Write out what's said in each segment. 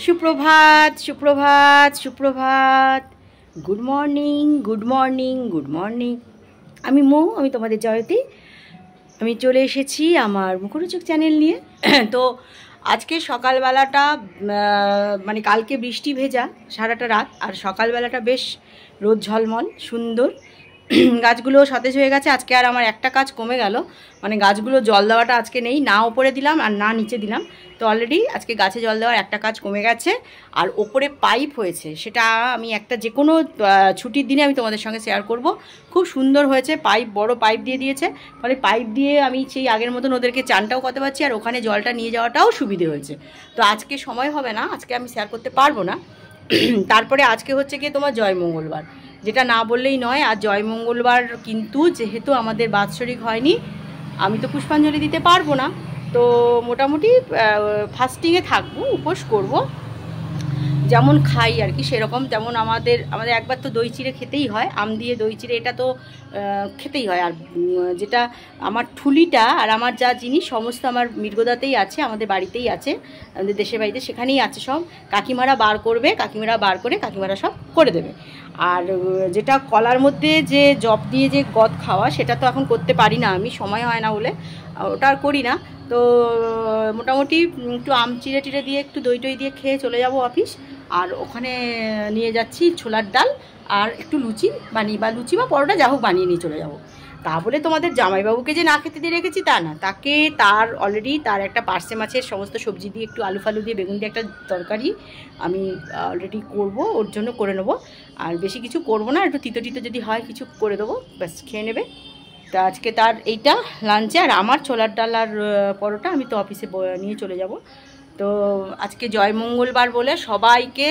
সুপ্রভাত সুপ্রভাত সুপ্রভাত, good morning good morning good morning. আমি আমি তোমাদের জয়তী। আমি চলে এসেছি আমার মুখরোচক চ্যানেল নিয়ে। তো আজকে সকালবেলাটা মানে কালকে বৃষ্টি ভেজা সারাটা রাত, আর সকালবেলাটা বেশ রোদ ঝলমল সুন্দর। গাছগুলো সতেজ হয়ে গেছে। আজকে আর আমার একটা কাজ কমে গেল, মানে গাছগুলো জল দেওয়াটা আজকে নেই, না ওপরে দিলাম আর না নিচে দিলাম। তো অলরেডি আজকে গাছে জল দেওয়ার একটা কাজ কমে গেছে। আর ওপরে পাইপ হয়েছে, সেটা আমি একটা যে কোনো ছুটির দিনে আমি তোমাদের সঙ্গে শেয়ার করব। খুব সুন্দর হয়েছে, পাইপ বড় পাইপ দিয়ে দিয়েছে, ফলে পাইপ দিয়ে আমি সেই আগের মতন ওদেরকে চানটাও করতে পারছি, আর ওখানে জলটা নিয়ে যাওয়াটাও সুবিধে হয়েছে। তো আজকে সময় হবে না, আজকে আমি শেয়ার করতে পারবো না। তারপরে আজকে হচ্ছে গিয়ে তোমার জয় মঙ্গলবার, যেটা না বললেই নয়। আর জয় মঙ্গলবার কিন্তু যেহেতু আমাদের বাৎসরিক হয়নি, আমি তো পুষ্পাঞ্জলি দিতে পারবো না। তো মোটামুটি ফাস্টিংয়ে থাকবো, উপোস করব, যেমন খাই আর কি সেরকম। যেমন আমাদের একবার তো দই চিড়ে খেতেই হয়, আম দিয়ে দই চিড়ে, এটা তো খেতেই হয়। আর যেটা আমার ঠুলিটা আর আমার যা জিনিস সমস্ত আমার মৃগদাতেই আছে, আমাদের বাড়িতেই আছে, আমাদের দেশের বাড়িতে সেখানেই আছে সব। কাকিমারা বার করবে, কাকিমারা বার করে কাকিমারা সব করে দেবে। আর যেটা কলার মধ্যে যে জব দিয়ে যে গদ খাওয়া, সেটা তো এখন করতে পারি না, আমি সময় হয় না বলে ওটা আর করি না। তো মোটামুটি একটু আম চিড়ে টিড়ে দিয়ে একটু দই টই দিয়ে খেয়ে চলে যাব অফিস। আর ওখানে নিয়ে যাচ্ছি ছোলার ডাল আর একটু লুচি বানিয়ে, বা লুচি বা পরোটা যা হোক বানিয়ে নিয়ে চলে যাব। তা বলে তোমাদের জামাইবাবুকে যে না খেতে দিয়ে রেখেছি তা না, তাকে তার অলরেডি তার একটা পার্সে মাছের সমস্ত সবজি দিয়ে একটু আলু ফালু দিয়ে বেগুন দিয়ে একটা তরকারি আমি অলরেডি করব, ওর জন্য করে নেবো। আর বেশি কিছু করব না, একটু তিতো টিতো যদি হয় কিছু করে দেবো, ব্যাস খেয়ে নেবে। তা আজকে তার এইটা লাঞ্চে, আর আমার ছোলার ডাল আর পরোটা আমি তো অফিসে নিয়ে চলে যাব। তো আজকে জয় মঙ্গলবার বলে সবাইকে,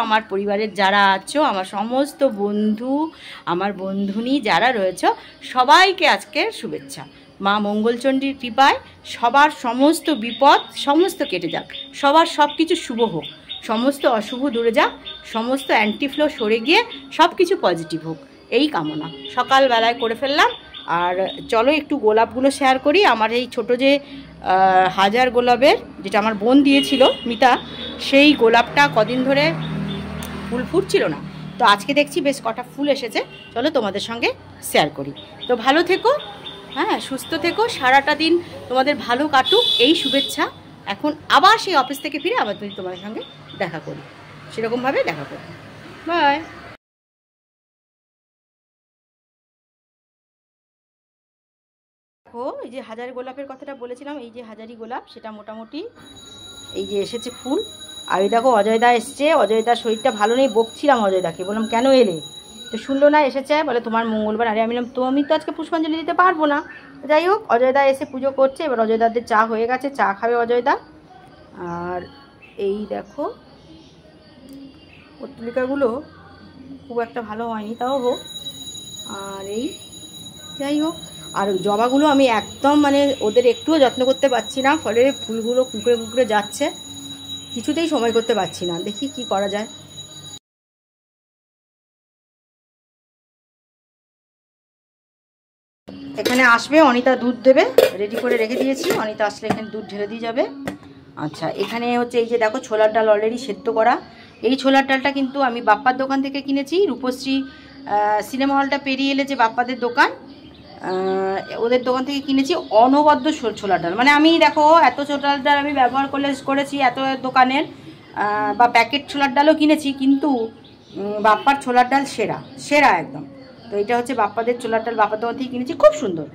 আমার পরিবারের যারা আছো, আমার সমস্ত বন্ধু, আমার বন্ধুনি যারা রয়েছে, সবাইকে আজকে শুভেচ্ছা। মা মঙ্গলচণ্ডীর কৃপায় সবার সমস্ত বিপদ সমস্ত কেটে যাক, সবার সব কিছু শুভ হোক, সমস্ত অশুভ দূরে যাক, সমস্ত অ্যান্টিফ্লো সরে গিয়ে সব কিছু পজিটিভ হোক, এই কামনা সকালবেলায় করে ফেললাম। আর চলো একটু গোলাপগুলো শেয়ার করি। আমার এই ছোটো যে হাজার গোলাপের, যেটা আমার বোন দিয়েছিল মিতা, সেই গোলাপটা কদিন ধরে ফুল ফুটছিল না, তো আজকে দেখছি বেশ কটা ফুল এসেছে। চলো তোমাদের সঙ্গে শেয়ার করি। তো ভালো থেকো, হ্যাঁ সুস্থ থেকো, সারাটা দিন তোমাদের ভালো কাটুক, এই শুভেচ্ছা। এখন আবার সেই অফিস থেকে ফিরে আবার তোমাদের সঙ্গে দেখা করি, সেরকমভাবে দেখা করি। বাই। এই যে হাজারি গোলাপের কথাটা বলেছিলাম, এই যে হাজারি গোলাপ, সেটা মোটামুটি এই যে এসেছে ফুল। আর এই দেখো অজয়দা এসছে, অজয়দার শরীরটা ভালো নেই, বকছিলাম অজয়দাকে, বললাম কেন এলে, তো শুনলো না, এসেছে বলে তোমার মঙ্গলবার। আরে আমি বললাম তো আমি তো আজকে পুষ্পাঞ্জলি দিতে পারবো না। যাই হোক, অজয়দা এসে পুজো করছে, এবার অজয়দাদের চা হয়ে গেছে, চা খাবে অজয়দা। আর এই দেখো পত্রিকাগুলো খুব একটা ভালো হয়নি, তাও হোক। আর এই যাই হোক, আর জবাগুলো আমি একদম মানে ওদের একটুও যত্ন করতে পারছি না, ফলে ফুলগুলো কুকড়ে কুকড়ে যাচ্ছে, কিছুতেই সময় করতে পারছি না, দেখি কি করা যায়। এখানে আসবে অনিতা, দুধ দেবে, রেডি করে রেখে দিয়েছি, অনিতা আসলে এখানে দুধ ঢেলে দিয়ে যাবে। আচ্ছা, এখানে হচ্ছে এই যে দেখো ছোলার ডাল অলরেডি সেদ্ধ করা। এই ছোলার ডালটা কিন্তু আমি বাপ্পার দোকান থেকে কিনেছি, রূপশ্রী সিনেমা হলটা পেরিয়ে এলে যে বাপ্পাদের দোকান, ওদের দোকান থেকে কিনেছি। অনবদ্য ছোলার ডাল, মানে আমি দেখো এত ছোলার ডাল আমি ব্যবহার করেছি এত দোকানের, বা প্যাকেট ছোলার ডালও কিনেছি, কিন্তু বাপ্পার ছোলার ডাল সেরা সেরা একদম। তো এটা হচ্ছে বাপ্পাদের ছোলার ডাল, বাপ্পার দোকান থেকে কিনেছি, খুব সুন্দর।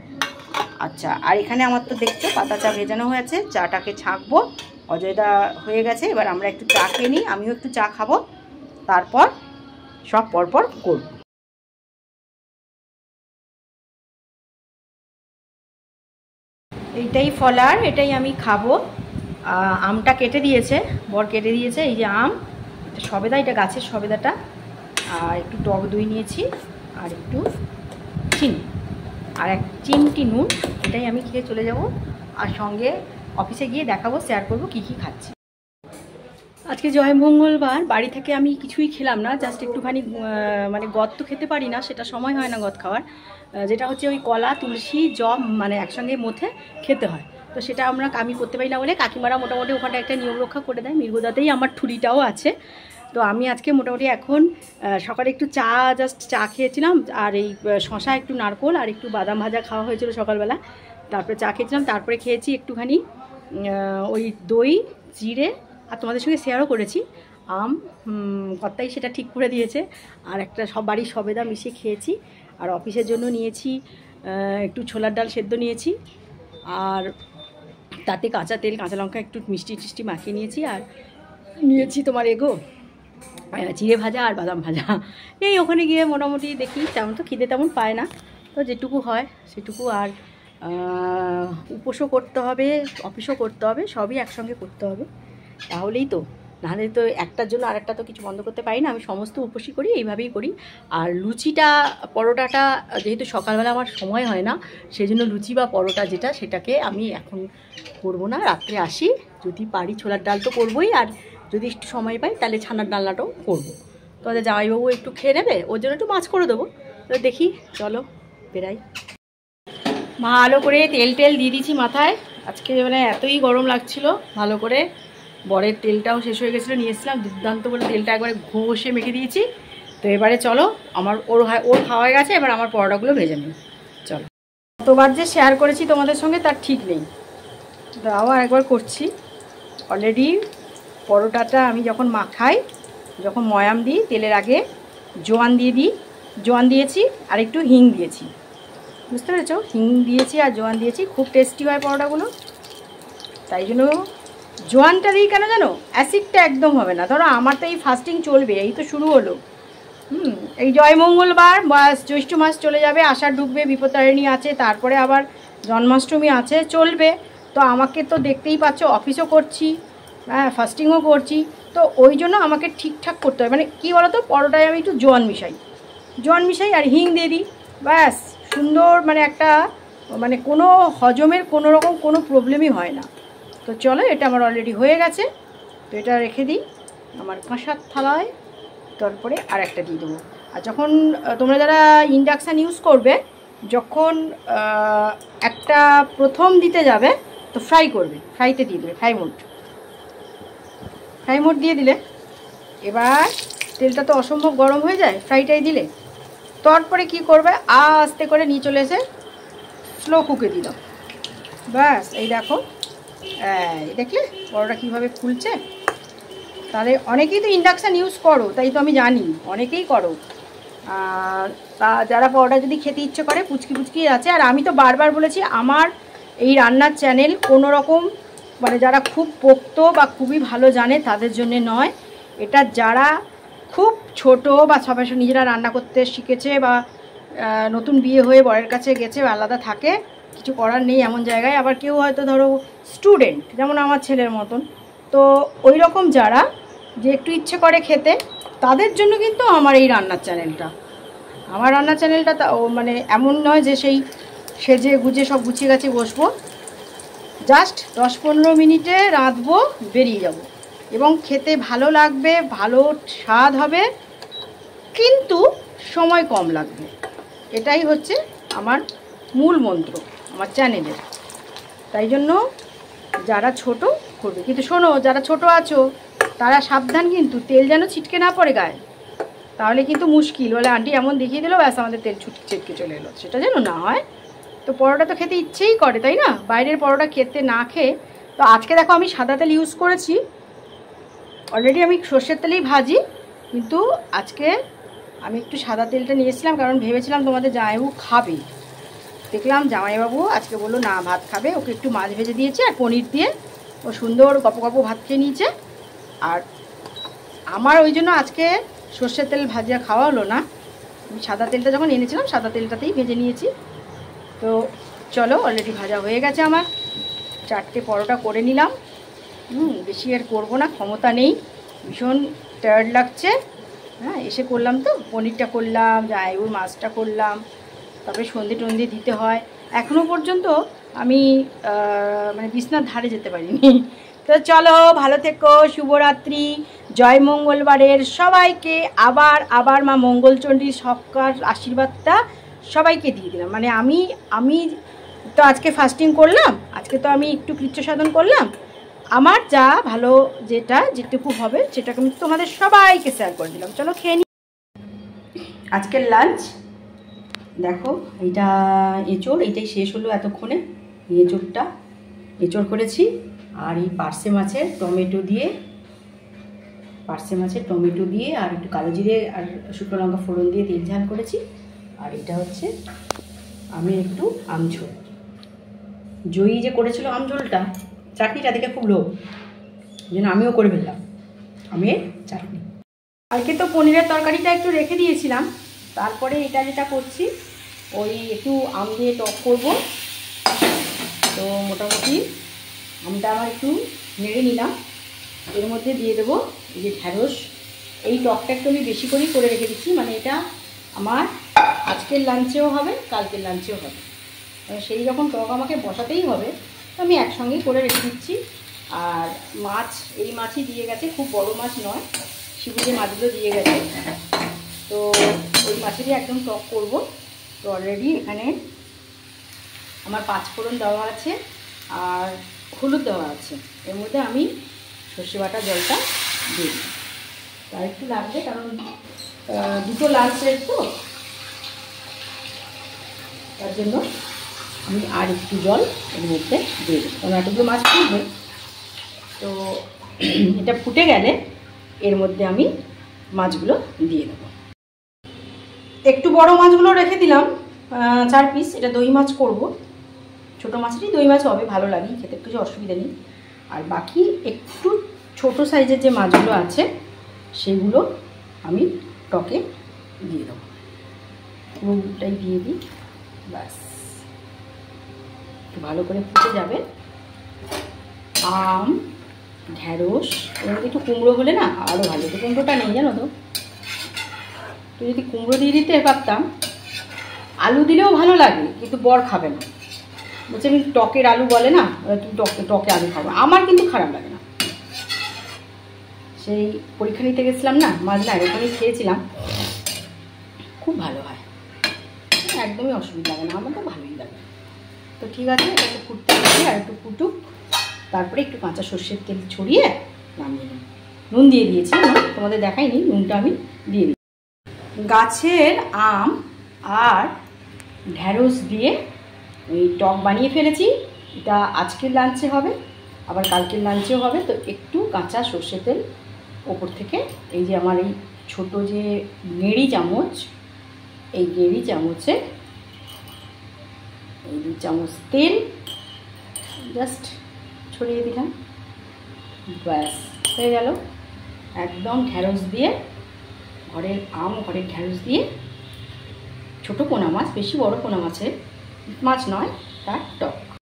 আচ্ছা, আর এখানে আমার তো দেখছো পাতা চা ভেজানো হয়েছে, চাটাকে ছাঁকবো, অজয়দা হয়ে গেছে, এবার আমরা একটু চা খেয়ে নিই, আমিও একটু চা খাবো, তারপর সব পরপর করব। এইটাই ফলার, এটাই আমি খাবো। আমটা কেটে দিয়েছে, বর কেটে দিয়েছে, এই যে আম, এটা সবেদা, এটা গাছের সবেদাটা, আর একটু টক দই নিয়েছি, আর একটু চিনি, আর এক চিমটি নুন, এটাই আমি খেয়ে চলে যাব। আর সঙ্গে অফিসে গিয়ে দেখাবো, শেয়ার করবো কী কী খাচ্ছি। আজকে জয় মঙ্গলবার, বাড়ি থেকে আমি কিছুই খেলাম না, জাস্ট একটুখানি মানে গদ তো খেতে পারি না, সেটা সময় হয় না গদ খাওয়ার, যেটা হচ্ছে ওই কলা তুলসী জব মানে একসঙ্গে মধ্যে খেতে হয়, তো সেটা আমি করতে পারি না বলে কাকিমারা মোটামুটি ওখানটা একটা নিয়ম রক্ষা করে দেয়। মির্গোদাতেই আমার ঠুরিটাও আছে। তো আমি আজকে মোটামুটি এখন সকালে একটু চা খেয়েছিলাম, আর এই শশা, একটু নারকোল আর একটু বাদাম ভাজা খাওয়া হয়েছিল সকালবেলা। তারপরে চা খেয়েছিলাম, তারপরে খেয়েছি একটুখানি ওই দই জিরে, আর তোমাদের সঙ্গে শেয়ারও করেছি আম, কর্তাই সেটা ঠিক করে দিয়েছে, আর একটা বাড়ির সবেদা মিশিয়ে খেয়েছি। আর অফিসের জন্য নিয়েছি একটু ছোলার ডাল সেদ্ধ নিয়েছি, আর তাতে কাঁচা তেল কাঁচা লঙ্কা একটু মিষ্টি টিষ্টি মাখিয়ে নিয়েছি, আর নিয়েছি তোমার জিরে ভাজা আর বাদাম ভাজা। এই ওখানে গিয়ে মোটামুটি দেখি তেমন তো খিদে তেমন পায় না, তো যেটুকু হয় সেটুকু। আর উপোসও করতে হবে, অফিসও করতে হবে, সবই একসঙ্গে করতে হবে, তাহলেই তো, নাহলে তো একটার জন্য আরেকটা তো কিছু বন্ধ করতে পারি না। আমি সমস্ত উপোসই করি, এইভাবেই করি। আর লুচিটা পরোটাটা যেহেতু সকালবেলা আমার সময় হয় না, সেই জন্য লুচি বা পরোটা যেটা, সেটাকে আমি এখন করবো না, রাত্রে আসি যদি পারি। ছোলার ডাল তো করবোই, আর যদি একটু সময় পাই তাহলে ছানার ডালনাটাও করবো। তোমাদের জামাইবাবু একটু খেয়ে নেবে, ওর জন্য একটু মাছ করে দেবো। তো দেখি, চলো বেরাই। ভালো করে তেল দিয়ে দিয়েছি মাথায়, আজকে মানে এতই গরম লাগছিল। ভালো করে বরের তেলটাও শেষ হয়ে গেছিলো, নিয়ে এসেছিলাম দুর্দান্ত বলে, তেলটা একবারে ঘষে মেখে দিয়েছি। তো এবারে চলো, ওর খাওয়া হয়ে গেছে, এবার আমার পরোটাগুলো ভেজে নিই। চলো, কতবার যে শেয়ার করেছি তোমাদের সঙ্গে তার ঠিক নেই, তো আবার একবার করছি। অলরেডি পরোটাটা আমি যখন মাখাই, যখন ময়াম দিই তেলের আগে জোয়ান দিয়েছি আর একটু হিং দিয়েছি, বুঝতে পেরেছো? হিং দিয়েছি আর জোয়ান দিয়েছি, খুব টেস্টি হয় পরোটাগুলো। তাই জন্য জোয়ানটা দিই কেন জানো? অ্যাসিডটা একদম হবে না। ধরো আমার তো এই ফাস্টিং চলবে, এই তো শুরু হলো, এই জয় মঙ্গলবার, জ্যৈষ্ঠ মাস চলে যাবে, আষাঢ় ঢুকবে, বিপত্তারিণী আছে, তারপরে আবার জন্মাষ্টমী আছে, চলবে। তো আমাকে তো দেখতেই পাচ্ছ, অফিসও করছি, হ্যাঁ, ফাস্টিংও করছি। তো ওই জন্য আমাকে ঠিকঠাক করতে হয়। মানে কী বলো তো, পরোটায় আমি একটু জোয়ান মিশাই আর হিং দিয়ে দিই, ব্যাস সুন্দর, মানে একটা, মানে কোনো হজমের কোনো রকম কোনো প্রবলেমই হয় না। তো চলো, এটা আমার অলরেডি হয়ে গেছে, তো এটা রেখে দিই আমার কাঁসার থালায়। তারপরে আর একটা দিয়ে দেবো। আর যখন তোমরা যারা ইন্ডাকশান ইউজ করবে, যখন একটা প্রথম দিতে যাবে, তো ফ্রাইতে দিয়ে দেবে, ফ্রাই মোড দিয়ে দিলে, এবার তেলটা তো অসম্ভব গরম হয়ে যায় ফ্রাইটাই দিলে। তারপরে কি করবে, আস্তে করে নিয়ে চলে এসে স্লো কুকে দিলাম, ব্যাস। এই দেখো, দেখলে পরোটা কীভাবে ফুলছে। তাহলে অনেকেই তো ইন্ডাকশান ইউজ করো, তাই তো আমি জানি অনেকেই করো। আর তা যারা পরোটা যদি খেতে ইচ্ছে করে, পুচকি আছে। আর আমি তো বারবার বলেছি, আমার এই রান্নার চ্যানেল কোনো রকম, মানে যারা খুব পোক্ত বা খুবই ভালো জানে তাদের জন্য নয়। এটা যারা খুব ছোট বা সবাই নিজেরা রান্না করতে শিখেছে, বা নতুন বিয়ে হয়ে বরের কাছে গেছে, আলাদা থাকে, কিছু করার নেই এমন জায়গায়, আবার কেউ হয়তো ধরো স্টুডেন্ট, যেমন আমার ছেলের মতন, তো ওই রকম যারা যে একটু ইচ্ছে করে খেতে, তাদের জন্য কিন্তু আমার এই রান্নার চ্যানেলটা। মানে এমন নয় যে সেই সেজে গুজে সব গুছিয়ে গাছে বসবো, জাস্ট 10-15 মিনিটে রাঁধবো, বেরিয়ে যাব, এবং খেতে ভালো লাগবে, ভালো স্বাদ হবে, কিন্তু সময় কম লাগবে। এটাই হচ্ছে আমার মূল মন্ত্র আমার চ্যানেলের। তাই জন্য যারা ছোট করবে, কিন্তু শোনো, যারা ছোট আছো তারা সাবধান, কিন্তু তেল যেন ছিটকে না পড়ে গায়ে, তাহলে কিন্তু মুশকিল। বলে আন্টি এমন দেখিয়ে দিল, ব্যাস আমাদের তেল ছিটকে চলে এলো, সেটা যেন না হয়। তো পরোটা তো খেতে ইচ্ছেই করে, তাই না? বাইরের পরোটা খেতে না খেয়ে, তো আজকে দেখো আমি সাদা তেল ইউজ করেছি, অলরেডি আমি সর্ষের তেলেই ভাজি, কিন্তু আজকে আমি একটু সাদা তেলটা নিয়েছিলাম, কারণ ভেবেছিলাম তোমাদের জামাইবাবু খাবে। দেখলাম জামাইবাবু আজকে বললো না, ভাত খাবে, ওকে একটু মাছ ভেজে দিয়েছে আর পনির দিয়ে, ও সুন্দর গপ ভাত খেয়ে নিয়েছে। আর আমার ওই জন্য আজকে সর্ষের তেল ভাজিয়া খাওয়া হলো না, আমি সাদা তেলটা যখন এনেছিলাম সাদা তেলটাতেই ভেজে নিয়েছি। তো চলো, অলরেডি ভাজা হয়ে গেছে আমার, 4টে পরোটা করে নিলাম। বেশি আর করবো না, ক্ষমতা নেই, ভীষণ টায়ার্ড লাগছে। হ্যাঁ, এসে করলাম তো, পনিরটা করলাম, জামাইবাবুর মাছটা করলাম, তারপরে সন্ধে দিতে হয়। এখনও পর্যন্ত আমি মানে বিছনার ধারে যেতে পারিনি। তো চলো, ভালো থেকো, শুভরাত্রি, জয় মঙ্গলবারের সবাইকে আবার মা মঙ্গলচণ্ডীর সবকার আশীর্বাদটা সবাইকে দিয়ে দিলাম। মানে আমি তো আজকে ফাস্টিং করলাম, আজকে তো আমি একটু কৃচ্ছ সাধন করলাম। আমার যা ভালো যেটুকু হবে সেটাকে আমি তোমাদের সবাইকে শেয়ার করে দিলাম। চলো খেয়ে নিই আজকের লাঞ্চ। দেখো এইটা এঁচড়, এইটাই শেষ হলো এতক্ষণে। এঁচড় করেছি, আর এই পার্শে মাছের টমেটো দিয়ে আর একটু কালো জিরে আর শুকনো লঙ্কা ফোড়ন দিয়ে তেল ঝাল করেছি। আর এটা হচ্ছে আমি একটু আমঝোল, জয়ী যে করেছিল আমঝোলটা, চাটনিটা দেখে খুব লোভ, যেন আমিও করে ফেললাম আমের চাটনি। কালকে তো পনিরের তরকারিটা একটু রেখে দিয়েছিলাম, তারপরে এটা যেটা করছি ওই একটু আম দিয়ে টক করব। তো মোটামুটি আমটা আমার একটু নেড়ে নিলাম, এর মধ্যে দিয়ে দেবো এই যে ঢ্যাঁড়স। এই টকটা একটু আমি বেশি করেই করে রেখে দিচ্ছি, মানে এটা আমার আজকের লাঞ্চেও হবে, কালকের লাঞ্চেও হবে, মানে সেই রকম টক আমাকে বসাতেই হবে, তো আমি একসঙ্গেই করে রেখে দিচ্ছি। আর মাছ, এই মাছই দিয়ে গেছে, খুব বড় মাছ নয়, শিবু যে মাছগুলো দিয়ে গেছে, তো ওই মাছেরই একদম টক করব। তো অলরেডি এখানে আমার 5 ফোড়ন দেওয়া আছে আর হলুদ দেওয়া আছে, এর মধ্যে আমি সর্ষে বাটা জলটা দিই। তার একটু লাগবে, কারণ দুটো লাল প্লেট তো, তার জন্য আমি আর একটু জল এর মধ্যে দিয়ে দেবো, কারণ এতগুলো মাছ ফুটবে। তো এটা ফুটে গেলে এর মধ্যে আমি মাছগুলো দিয়ে দেবো। একটু বড় মাছগুলো রেখে দিলাম 4 পিস, এটা দই মাছ করব। ছোটো মাছেরই দই মাছ হবে, ভালো লাগে খেতে, কিছু অসুবিধা নেই। আর বাকি একটু ছোট সাইজের যে মাছগুলো আছে সেগুলো আমি টকে দিয়ে দেবো, পুরোটাই দিয়ে দিই, ব্যাস। একটু ভালো করে ফুটে যাবে। আম, ঢ্যাঁড়স, এর মধ্যে একটু কুমড়ো হলে না আরও ভালো। তো কুমড়োটা নেই জানো তো, তো যদি কুমড়ো দিয়ে দিতে পারতাম। আলু দিলেও ভালো লাগে, কিন্তু বর খাবে না, বলছে আমি টকের আলু বলে না, তুমি টকে আলু খাবো, আমার কিন্তু খারাপ লাগে না। সেই পরীক্ষা নিতে গেছিলাম না মাঝরায়, ওখানে খেয়েছিলাম, খুব ভালো হয়, একদমই অসুবিধা লাগে না, আমার তো ভালোই লাগে। তো ঠিক আছে, এটাকে ফুটতে দিচ্ছি, আর একটু ফুটুক, তারপরে একটু কাঁচা সর্ষের তেল ছড়িয়ে নামিয়ে নিই। নুন দিয়ে দিয়েছি, তোমাদের দেখাইনি, নুনটা আমি দিয়ে দিই। গাছের আম আর ঢ্যাঁড়স দিয়ে এই টক বানিয়ে ফেলেছি, এটা আজকের লাঞ্চে হবে, আবার কালকের লাঞ্চেও হবে। তো একটু কাঁচা সর্ষে তেল ওপর থেকে, এই যে আমার এই ছোটো যে গেঁড়ি চামচ, এই গেঁড়ি চামচে এই 2 চামচ তেল জাস্ট ছড়িয়ে দিলাম, ব্যাস হয়ে গেল। একদম ঢ্যাঁড়স দিয়ে, ঘরের আম, ঘরের ঢ্যাঁড়স দিয়ে ছোটো পোনা মাছ, বেশি বড় পোনা মাছের মাছ নয়, তার টক।